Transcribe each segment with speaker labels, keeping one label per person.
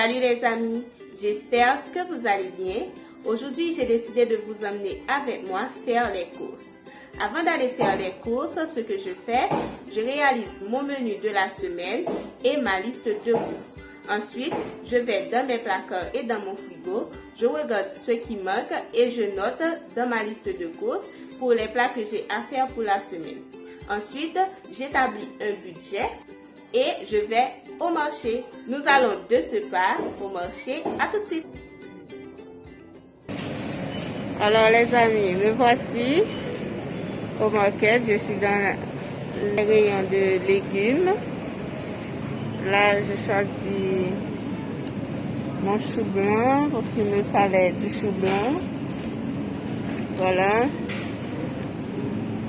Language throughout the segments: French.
Speaker 1: Salut les amis, j'espère que vous allez bien. Aujourd'hui, j'ai décidé de vous emmener avec moi faire les courses. Avant d'aller faire les courses, ce que je fais, je réalise mon menu de la semaine et ma liste de courses. Ensuite, je vais dans mes placards et dans mon frigo, je regarde ce qui manque et je note dans ma liste de courses pour les plats que j'ai à faire pour la semaine. Ensuite, j'établis un budget et je vais au marché. Nous allons de ce pas au marché. À tout de suite. Alors les amis, me voici au market. Je suis dans les rayons de légumes. Là, je choisis mon chou blanc parce qu'il me fallait du chou blanc. Voilà.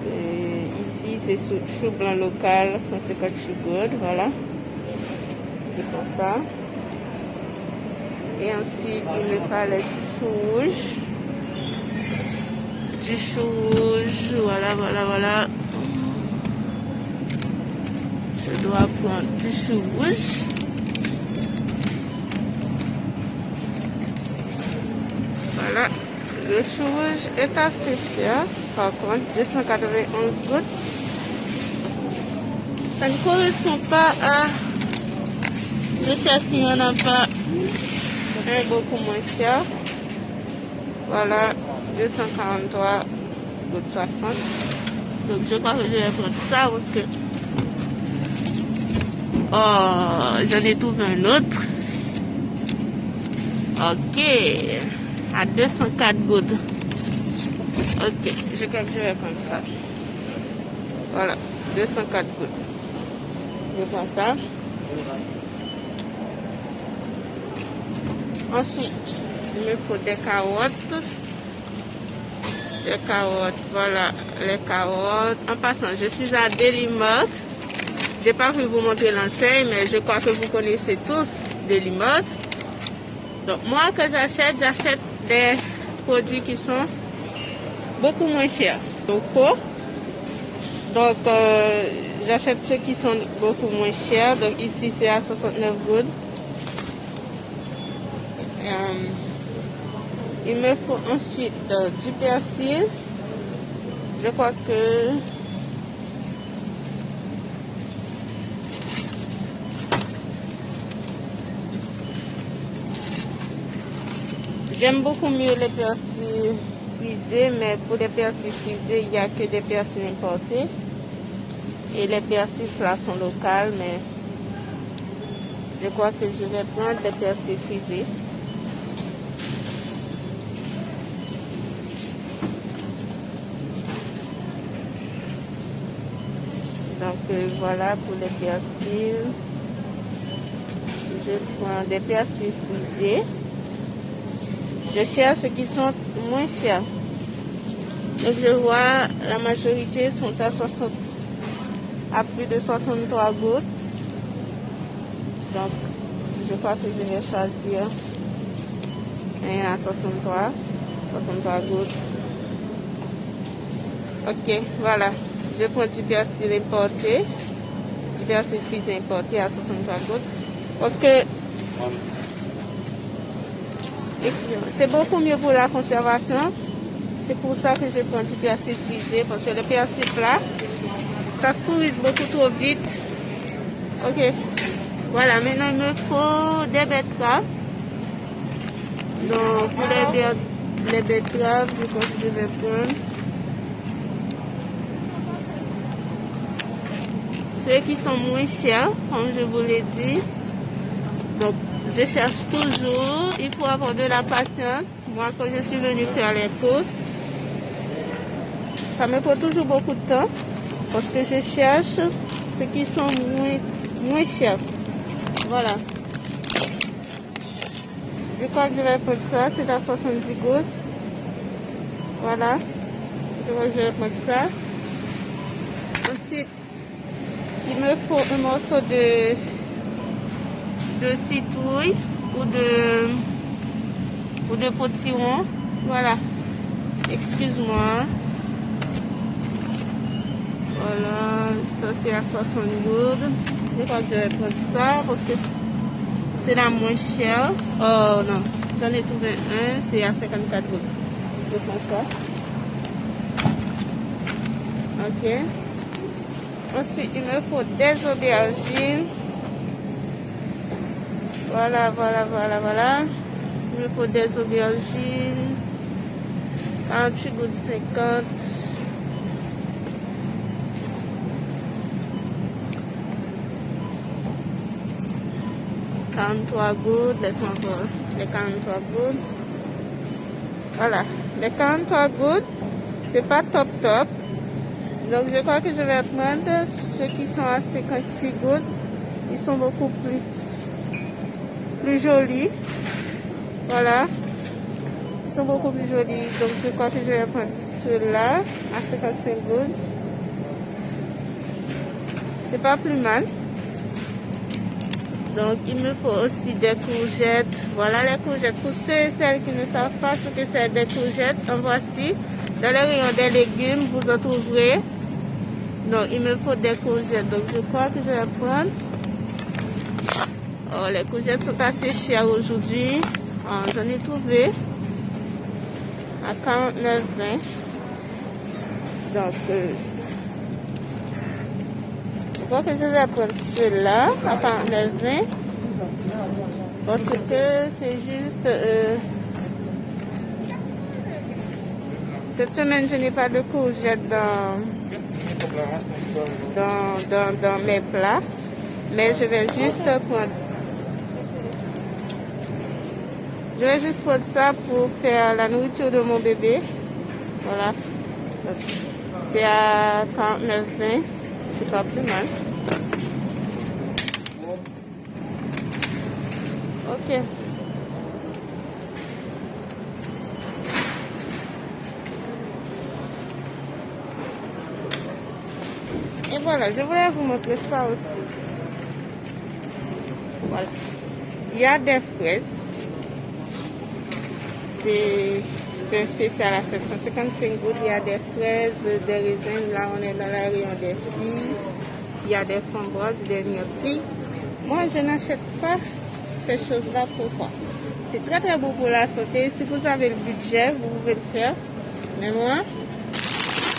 Speaker 1: Et ici, c'est chou blanc local, 150 chou good. Voilà. Je prends ça. Et ensuite, il me fallait du chou rouge. Du chou rouge. Voilà. Je dois prendre du chou rouge. Voilà. Le chou rouge est assez cher. Par contre, 291 gouttes. Ça ne correspond pas à... Je cherche s'il n'y en a pas un beaucoup moins cher. Voilà. 243 gouttes 60. Donc je crois que je vais prendre ça parce que... Oh, j'en ai trouvé un autre. Ok. À 204 gouttes. Ok, je crois que je vais prendre ça. Voilà, 204 gouttes. Je prends ça. Ensuite, il me faut des carottes. Des carottes, voilà, les carottes. En passant, je suis à Delimart. Je n'ai pas pu vous montrer l'enseigne, mais je crois que vous connaissez tous Delimart. Donc, moi, que j'achète des produits qui sont beaucoup moins chers. Donc, j'achète ceux qui sont beaucoup moins chers. Donc, ici, c'est à 69 gouttes. Il me faut ensuite du persil. Je crois que j'aime beaucoup mieux les persils frisés, mais pour les persils frisés, il n'y a que des persils importés. Et les persils plats sont locaux, mais je crois que je vais prendre des persils frisés. Donc voilà pour les persils. Je prends des persils frisés. Je cherche ceux qui sont moins chers. Donc je vois la majorité sont à plus de 63 gouttes. Donc je crois que je vais choisir un à 63 gouttes. Ok, voilà. Je prends du persil importé, du persil frisé importé à 63 gouttes. Parce que c'est beaucoup mieux pour la conservation. C'est pour ça que je prends du persil frisé. Parce que le persil plat, ça se pourrisse beaucoup trop vite. Ok. Voilà, maintenant il me faut des betteraves. Donc pour les betteraves, je pense que je vais prendre ceux qui sont moins chers, comme je vous l'ai dit. Donc, je cherche toujours. Il faut avoir de la patience. Moi, quand je suis venue faire les courses, ça me prend toujours beaucoup de temps. Parce que je cherche ceux qui sont moins chers. Voilà. Je crois que je vais prendre ça. C'est à 70 gouttes. Voilà. Je crois que je vais prendre ça. Ensuite, il me faut un morceau de citrouille ou de potiron. Voilà. Excuse-moi. Voilà. Ça, c'est à 60 gouttes. Je crois que je vais prendre ça parce que C'est la moins chère. Oh non, j'en ai trouvé un, c'est à 54 gouttes. Je prends ça. Ok. Ensuite, il me faut des aubergines. Voilà. Il me faut des aubergines. 48 gouttes 50. Laisse-moi voir. Les 43 gouttes. Voilà. Les 43 gouttes, c'est pas top. Donc je crois que je vais prendre ceux qui sont à 58 gouttes. Ils sont beaucoup plus jolis. Voilà. Ils sont beaucoup plus jolis. Donc je crois que je vais prendre ceux-là à 55 gouttes. C'est pas plus mal. Donc il me faut aussi des courgettes. Voilà les courgettes. Pour ceux et celles qui ne savent pas ce que c'est des courgettes, en voici. Dans le rayon des légumes, vous en trouverez. Donc il me faut des courgettes. Donc je crois que je vais prendre. Oh, les courgettes sont assez chères aujourd'hui. Oh, j'en ai trouvé à 49,20. Donc je crois que je vais prendre ceux-là à 49,20. Parce que c'est juste... cette semaine, je n'ai pas de courgettes dans mes plats. Mais je vais juste prendre... Je vais juste prendre ça pour faire la nourriture de mon bébé. Voilà. C'est à 49,20. C'est pas plus mal. Ok. Et voilà, je voulais vous montrer ça aussi. Voilà. Il y a des fraises. C'est un spécial à 755 gouttes. Il y a des fraises, des raisins. Là, on est dans la rayon des filles. Il y a des framboises, des myrtilles. Moi, je n'achète pas ces choses-là. Pourquoi? C'est très très bon pour la santé. Si vous avez le budget, vous pouvez le faire. Mais moi,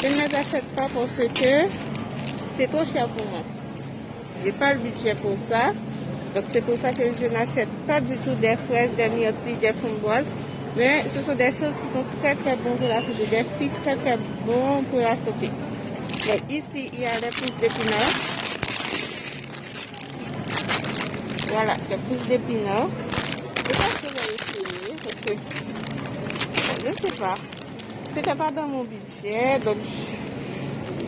Speaker 1: je ne les achète pas parce que c'est trop cher pour moi. Je n'ai pas le budget pour ça. Donc c'est pour ça que je n'achète pas du tout des fraises, des myrtilles, des framboises. Mais ce sont des choses qui sont très très bonnes pour la santé. Des fruits très très bons pour la santé. Donc ici, il y a les pousses d'épinards. Voilà, les pousses d'épinards. Je pense que je vais essayer parce que je ne sais pas. C'était pas dans mon budget. Donc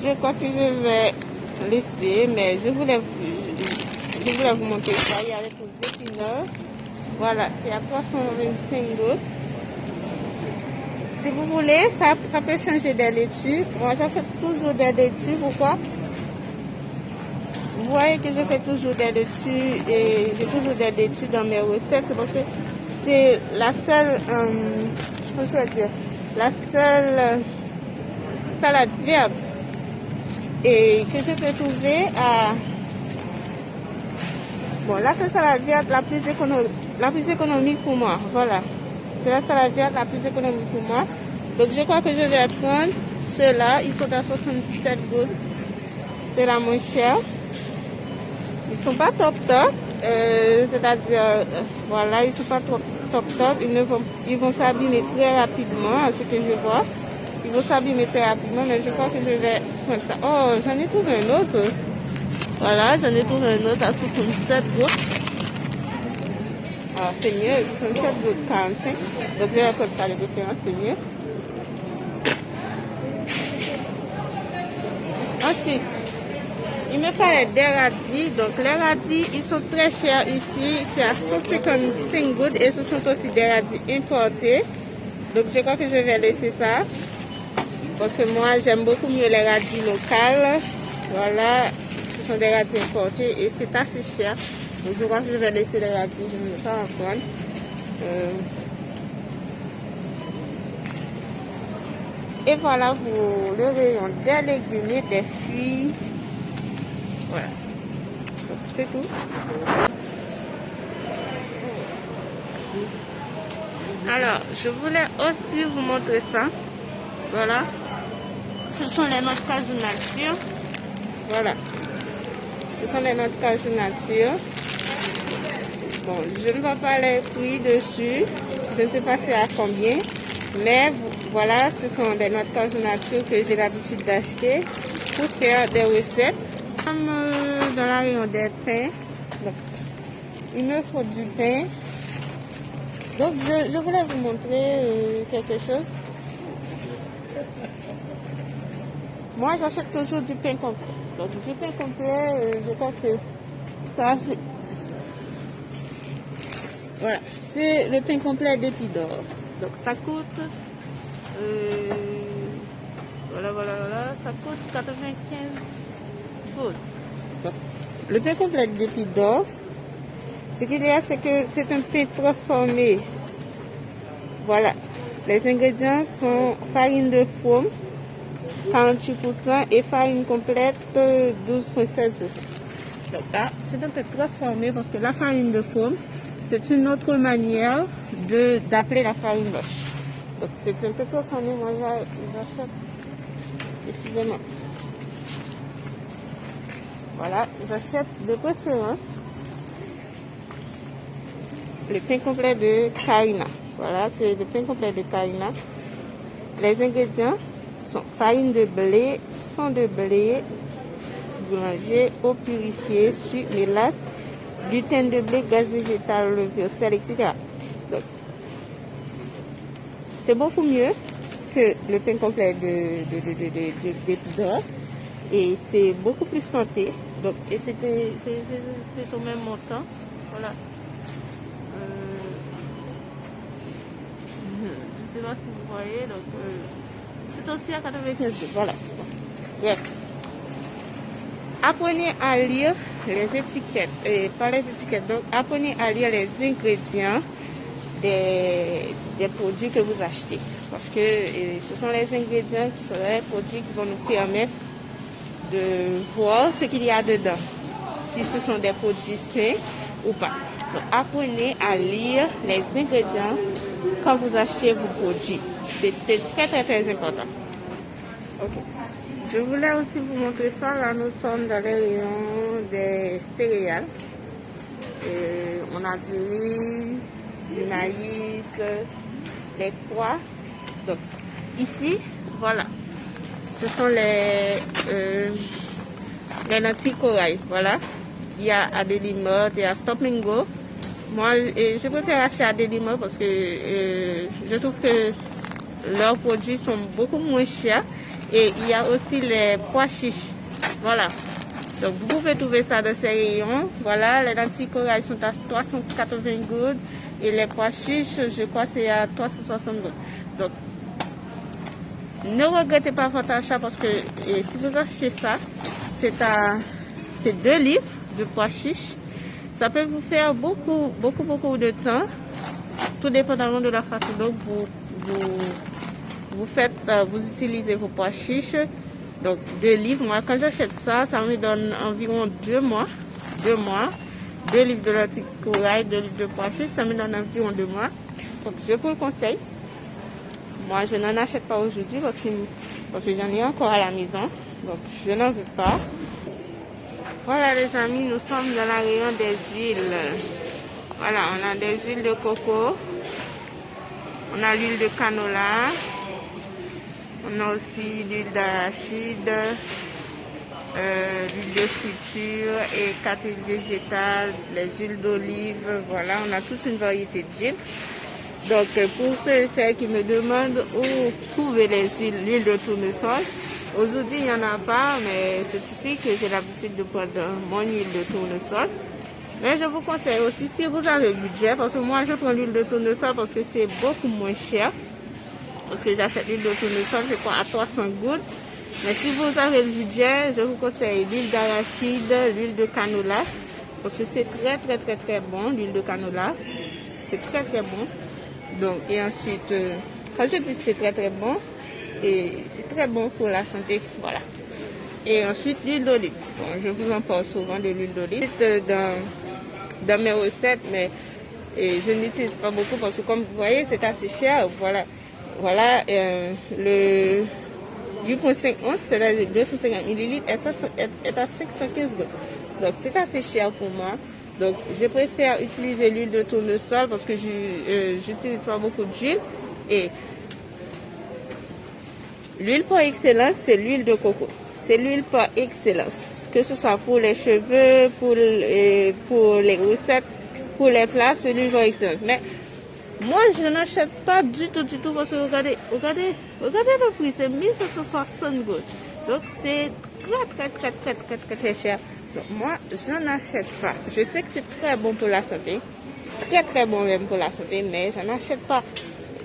Speaker 1: je crois que je vais laisser. Mais je voulais vous montrer ça. Il y a les pousses d'épinards. Voilà, c'est à 325 gouttes. Si vous voulez, ça peut changer des laitues. Moi, j'achète toujours des laitues. Pourquoi? Vous voyez que je fais toujours des laitues et j'ai toujours des laitues dans mes recettes. C'est parce que c'est la seule, comment je vais dire, la seule salade verte et que je peux trouver à... Bon, la seule salade verte la plus économique pour moi. Voilà. C'est la salade verte la plus économique pour moi. Donc je crois que je vais prendre ceux-là. Ils sont à 67 gouttes. C'est la moins chère. Ils sont pas top. C'est-à-dire, voilà, ils sont pas top. Ils vont s'abîmer très rapidement, à ce que je vois. Ils vont s'abîmer très rapidement, mais je crois que je vais prendre ça. Oh, j'en ai trouvé un autre. Voilà, j'en ai trouvé un autre à 67 gouttes. Alors, c'est mieux, 67 gouttes 45. Donc, je vais prendre ça, les différences, c'est mieux. Ensuite, il me fallait des radis. Donc, les radis, ils sont très chers ici. C'est à 155 gouttes et ce sont aussi des radis importés. Donc, je crois que je vais laisser ça. Parce que moi, j'aime beaucoup mieux les radis locaux. Voilà. Ce sont des radis importés et c'est assez cher. Donc je crois que je vais laisser les radis, je ne vais pas en prendre. Et voilà pour le rayon des légumes et des fruits. Voilà. Donc c'est tout. Alors, je voulais aussi vous montrer ça. Voilà. Ce sont les notes cajou nature. Voilà. Ce sont les notes cajou nature. Bon, je ne vois pas les prix dessus. Je ne sais pas c'est à combien. Mais voilà, ce sont des notes cajou nature que j'ai l'habitude d'acheter pour faire des recettes. Comme dans la rayon des pains. Donc, il me faut du pain. Donc, je voulais vous montrer quelque chose. Moi, j'achète toujours du pain complet. Donc, du pain complet, je crois que ça, c'est... Voilà, c'est le pain complet d'Épis d'Or. Donc, ça coûte... voilà, ça coûte 95 gouttes. Donc, le pain complet d'Épis d'Or, ce qu'il y a, c'est que c'est un pain transformé. Voilà, les ingrédients sont farine de fourme, 48% et farine complète 12,16%. Donc là, c'est un peu transformé parce que la farine de fourme, c'est une autre manière d'appeler la farine blanche. Donc c'est un peu transformé, moi j'achète, excusez-moi. Voilà, j'achète de préférence le pain complet de Carina. Voilà, c'est le pain complet de Carina. Les ingrédients sont farine de blé, sang de blé, boulanger, eau purifiée, sucre, mélasse, gluten de blé, gaz végétal, levure, sel, etc. Donc, c'est beaucoup mieux que le pain complet d'Épis d'Or et c'est beaucoup plus santé. Donc, et c'est au même montant. Voilà. Je ne sais pas si vous voyez. Donc, c'est aussi à 95 €. Voilà. Yes. Apprenez à lire les étiquettes. Et pas les étiquettes. Donc, apprenez à lire les ingrédients des produits que vous achetez. Parce que ce sont les ingrédients qui sont les produits qui vont nous permettre de voir ce qu'il y a dedans. Si ce sont des produits sains ou pas. Donc, apprenez à lire les ingrédients quand vous achetez vos produits. C'est très important. Ok. Je voulais aussi vous montrer ça. Là, nous sommes dans les rayons des céréales. Et on a du riz, du maïs, des pois. Donc, ici, voilà. Ce sont les lentilles corail. Voilà. Il y a Adélimor, il y a Stop and Go. Moi, je préfère acheter Adélimor parce que je trouve que leurs produits sont beaucoup moins chers. Et il y a aussi les pois chiches. Voilà. Donc, vous pouvez trouver ça dans ces rayons. Voilà, les lentilles corail sont à 380 gouttes. Et les pois chiches, je crois, c'est à 360 gouttes. Donc, ne regrettez pas votre achat parce que si vous achetez ça, c'est 2 livres de pois chiches. Ça peut vous faire beaucoup de temps, tout dépendamment de la façon dont vous utilisez vos pois chiches. Donc 2 livres, moi quand j'achète ça, ça me donne environ 2 mois. 2 livres de lentilles corail, 2 livres de pois chiches, ça me donne environ 2 mois. Donc je vous le conseille. Moi je n'en achète pas aujourd'hui parce que j'en ai encore à la maison. Donc je n'en veux pas. Voilà les amis, nous sommes dans la rayon des huiles. Voilà, on a des huiles de coco. On a l'huile de canola. On a aussi l'huile d'arachide, l'huile de friture et 4 huiles végétales, les huiles d'olive. Voilà, on a toute une variété d'huiles. Donc pour ceux et celles qui me demandent où trouver l'huile de tournesol, aujourd'hui il n'y en a pas, mais c'est ici que j'ai l'habitude de prendre mon huile de tournesol. Mais je vous conseille aussi, si vous avez le budget, parce que moi je prends l'huile de tournesol parce que c'est beaucoup moins cher. Parce que j'achète l'huile de tournesol, je crois, à 300 gouttes. Mais si vous avez le budget, je vous conseille l'huile d'arachide, l'huile de canola. Parce que c'est très bon, l'huile de canola. C'est très bon. Donc, et ensuite, quand je dis que c'est très bon, et c'est très bon pour la santé. Voilà. Et ensuite, l'huile d'olive. Bon, je vous en parle souvent de l'huile d'olive dans mes recettes, mais Et je n'utilise pas beaucoup parce que comme vous voyez, c'est assez cher. Voilà, voilà le 8,5 onces, c'est-à-dire 250 ml, est à 515 gouttes. Donc c'est assez cher pour moi. Donc je préfère utiliser l'huile de tournesol parce que j'utilise pas beaucoup d'huile. Et l'huile par excellence, c'est l'huile de coco. C'est l'huile par excellence. Que ce soit pour les cheveux, pour les recettes, pour les plats, c'est l'huile par excellence. Mais moi, je n'achète pas du tout parce que regardez le prix, c'est 1760 gouttes. Donc c'est très cher. Donc moi, je n'achète pas. Je sais que c'est très bon pour la santé. Très bon même pour la santé, mais je n'achète pas.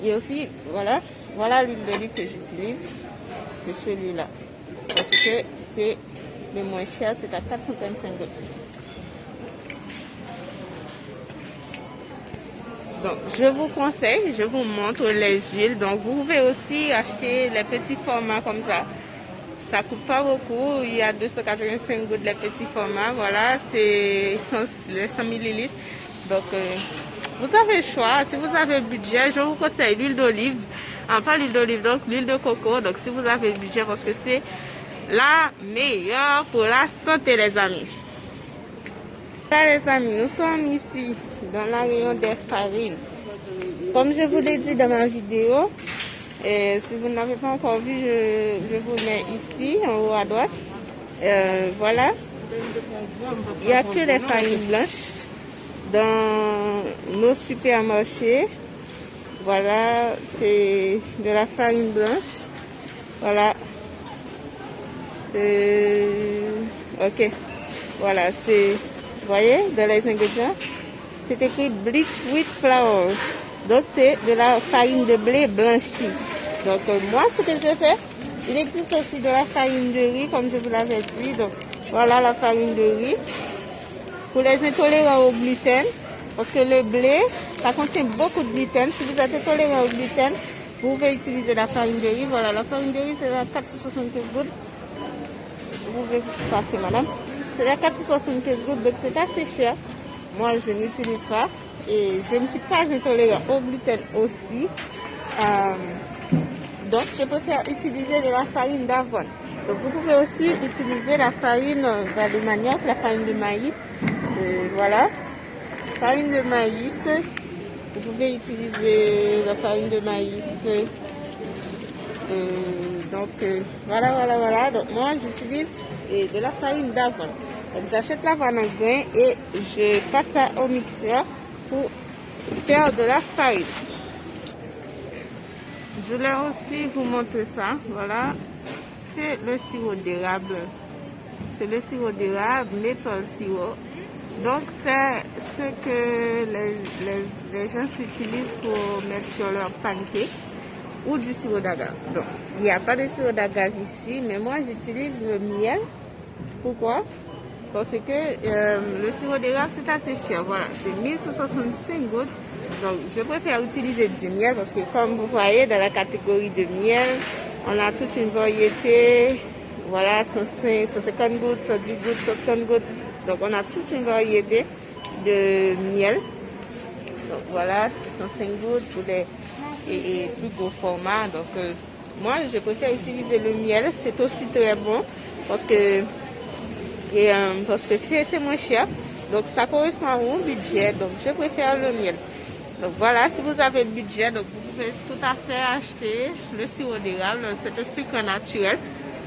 Speaker 1: Et aussi, voilà l'huile d'olive que j'utilise. C'est celui-là. Parce que c'est le moins cher, c'est à 425 gouttes. Donc, je vous conseille, je vous montre les huiles. Donc, vous pouvez aussi acheter les petits formats comme ça. Ça ne coûte pas beaucoup. Il y a 285 gouttes les petits formats. Voilà, c'est les 100 ml. Donc, vous avez le choix. Si vous avez le budget, je vous conseille l'huile d'olive. Pas l'huile d'olive, donc l'huile de coco. Donc, si vous avez le budget, parce que c'est la meilleure pour la santé, les amis. Voilà, les amis, nous sommes ici dans la rayon des farines. Comme je vous l'ai dit dans ma vidéo, et si vous n'avez pas encore vu, je vous mets ici en haut à droite. Voilà, il n'y a que des farines blanches dans nos supermarchés. Voilà, c'est de la farine blanche. Voilà. Ok. Voilà, c'est, vous voyez, dans les ingrédients, c'est écrit bleach wheat flour. Donc, c'est de la farine de blé blanchie. Donc, moi, ce que je fais, il existe aussi de la farine de riz, comme je vous l'avais dit. Donc, voilà la farine de riz. Pour les intolérants au gluten, parce que le blé, ça contient beaucoup de gluten. Si vous êtes intolérant au gluten, vous pouvez utiliser la farine de riz. Voilà, la farine de riz, c'est à 475 gouttes. Vous pouvez passer, madame. C'est à 475 gouttes, donc c'est assez cher. Moi, je n'utilise pas. Et je ne suis pas intolérant au gluten aussi. Donc, je préfère utiliser de la farine d'avoine. Donc, vous pouvez aussi utiliser la farine de manioc, la farine de maïs. Voilà. Farine de maïs. Vous pouvez utiliser la farine de maïs. Voilà. Donc, moi, j'utilise de la farine d'avoine. Donc, j'achète l'avoine en grain et je passe ça au mixeur pour faire de la farine. Je voulais aussi vous montrer ça. Voilà, c'est le sirop d'érable. C'est le sirop d'érable, maple sirop. Donc, c'est ce que les gens utilisent pour mettre sur leur pancake ou du sirop d'agave. Donc, il n'y a pas de sirop d'agave ici, mais moi, j'utilise le miel. Pourquoi? Parce que le sirop d'érable, c'est assez cher. Voilà, c'est 1165 gouttes. Donc, je préfère utiliser du miel parce que, comme vous voyez, dans la catégorie de miel, on a toute une variété. Voilà, 150 gouttes, 110 gouttes, 130 gouttes. Donc, on a toute une variété de miel. Donc, voilà, 105 gouttes pour les plus gros formats. Donc, moi, je préfère utiliser le miel. C'est aussi très bon parce que c'est moins cher. Donc, ça correspond à mon budget. Donc, je préfère le miel. Donc, voilà, si vous avez le budget, donc vous pouvez tout à fait acheter le sirop d'érable. C'est un sucre naturel.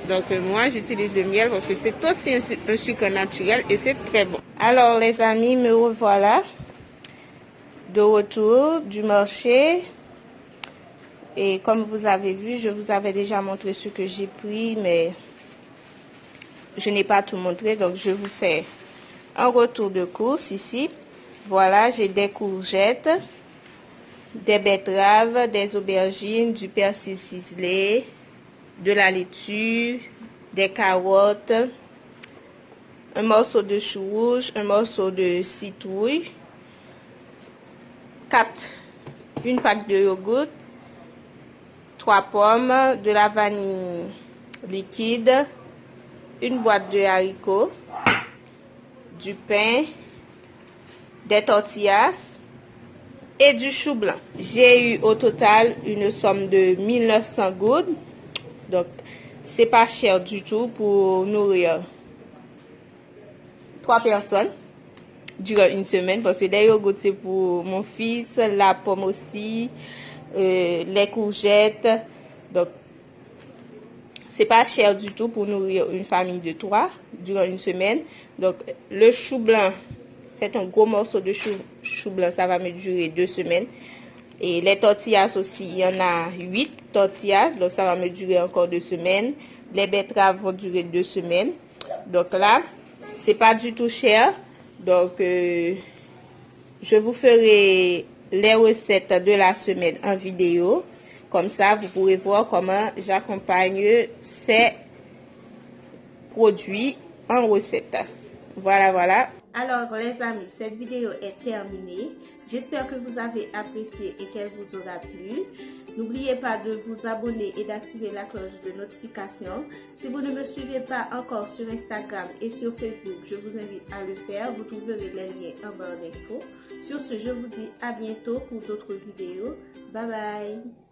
Speaker 1: Donc, moi, j'utilise le miel parce que c'est aussi un sucre naturel et c'est très bon. Alors, les amis, me revoilà de retour du marché. Et comme vous avez vu, je vous avais déjà montré ce que j'ai pris, mais je n'ai pas tout montré. Donc, je vous fais un retour de course ici. Voilà, j'ai des courgettes, des betteraves, des aubergines, du persil ciselé, de la laitue, des carottes, un morceau de chou rouge, un morceau de citrouille, une pack de yogourt, 3 pommes, de la vanille liquide, une boîte de haricots, du pain, des tortillas, et du chou blanc. J'ai eu au total une somme de 1900 gouttes. Donc, c'est pas cher du tout pour nourrir 3 personnes durant une semaine. Parce que les yogourts, c'est pour mon fils, la pomme aussi, les courgettes. Donc, c'est pas cher du tout pour nourrir une famille de 3 durant une semaine. Donc, le chou blanc, c'est un gros morceau de chou blanc, ça va me durer 2 semaines. Et les tortillas aussi, il y en a 8 tortillas, donc ça va me durer encore 2 semaines. Les betteraves vont durer 2 semaines. Donc là, c'est pas du tout cher. Donc, je vous ferai les recettes de la semaine en vidéo. Comme ça, vous pourrez voir comment j'accompagne ces produits en recette. Voilà, voilà. Alors, les amis, cette vidéo est terminée. J'espère que vous avez apprécié et qu'elle vous aura plu. N'oubliez pas de vous abonner et d'activer la cloche de notification. Si vous ne me suivez pas encore sur Instagram et sur Facebook, je vous invite à le faire. Vous trouverez les liens en barre d'infos. Sur ce, je vous dis à bientôt pour d'autres vidéos. Bye bye.